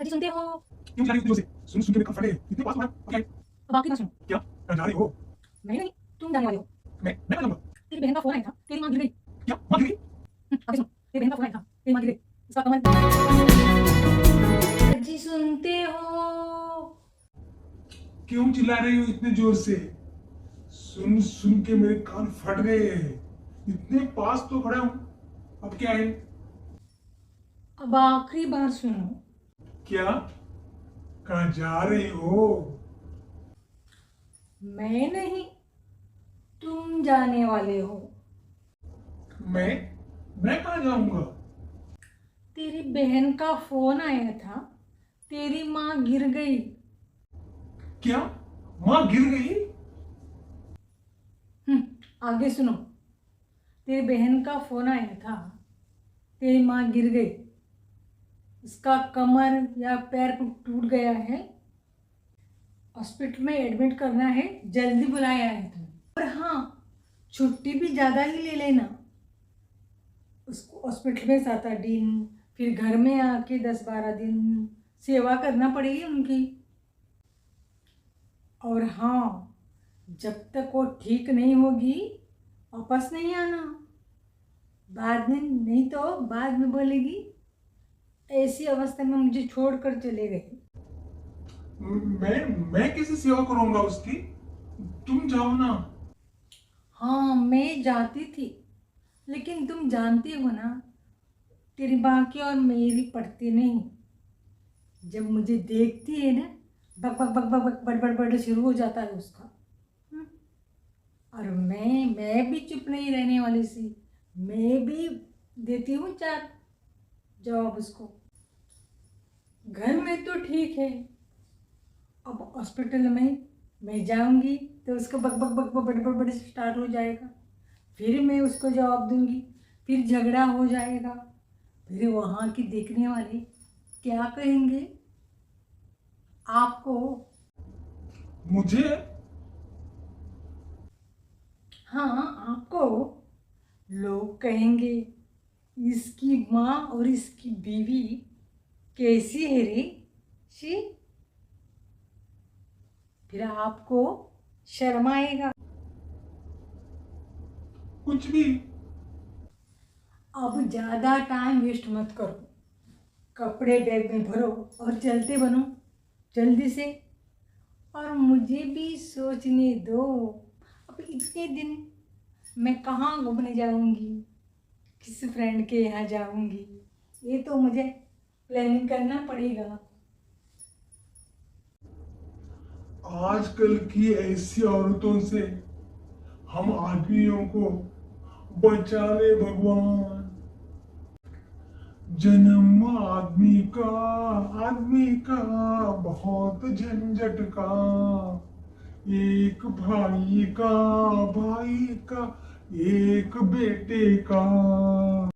जी सुनते हो? क्यों जा रही हो इतनी जोर से? सुन सुन के मेरे कान फटे। इतने पास हो ना, अब क्या है? अब आखिरी बार सुनो। क्या? कहाँ जा रही हो? मैं नहीं, तुम जाने वाले हो। मैं कहाँ जाऊँगा? तेरी बहन का फोन आया था, तेरी माँ गिर गई। क्या? माँ गिर गई? आगे सुनो, तेरी बहन का फोन आया था, तेरी माँ गिर गई। इसका कमर जी सुनते हो? क्यों चिल्ला रही हो इतने जोर से? सुन सुन के मेरे कान फट गए। इतने पास तो खड़ा हूँ। अब क्या है? अब आखिरी बार सुनो। क्या? कहाँ जा रही हो? मैं नहीं, तुम जाने वाले हो। मैं? मैं कहाँ जाऊँगा? तेरी बहन का फोन आया था, तेरी माँ गिर गई। क्या? माँ गिर गई? आगे सुनो। तेरी बहन का फोन आया था, तेरी माँ गिर गई। उसका कमर या पैर टूट गया है, हॉस्पिटल में एडमिट करना है, जल्दी बुलाया है तुम्हें। और हाँ, छुट्टी भी ज़्यादा ही ले लेना। उसको हॉस्पिटल में 7-8 दिन, फिर घर में आके 10-12 दिन सेवा करना पड़ेगी उनकी। और हाँ, जब तक वो ठीक नहीं होगी वापस नहीं आना। बाद में नहीं तो बाद में बोलेगी ऐसी अवस्था में मुझे छोड़कर चले गए। मैं कैसे सेवा करूँगा उसकी? तुम जाओ ना। हाँ, मैं जाती थी, लेकिन तुम जानती हो ना, तेरी माँ की और मेरी पड़ती नहीं। जब मुझे देखती है ना, बक बक बक बक बक बड़ बड़ बड़ शुरू हो जाता है उसका। हम्म, और मैं भी चुप नहीं रहने वाली सी। मैं भी देती हूँ 4 जवाब उसको। घर में तो ठीक है, अब हॉस्पिटल में मैं जाऊंगी तो उसको बक बक बक बक बड़ बड़ बड़ स्टार्ट हो जाएगा। फिर मैं उसको जवाब दूंगी, फिर झगड़ा हो जाएगा। फिर वहाँ की देखने वाले क्या कहेंगे आपको? मुझे? हाँ, आपको। लोग कहेंगे इसकी माँ और इसकी बीवी कैसी है रे शी। फिर आपको शर्म आएगा। कुछ भी? अब ज़्यादा टाइम वेस्ट मत करो, कपड़े बैग में भरो और चलते बनो जल्दी से। और मुझे भी सोचने दो, अब इतने दिन मैं कहाँ घूमने जाऊंगी, किस फ्रेंड के यहाँ जाऊंगी, ये तो मुझे प्लानिंग करना पड़ेगा। आजकल की ऐसी औरतों से हम आदमियों को बचा ले भगवान। जन्म आदमी का बहुत झंझट का। एक भाई का एक बेटे का।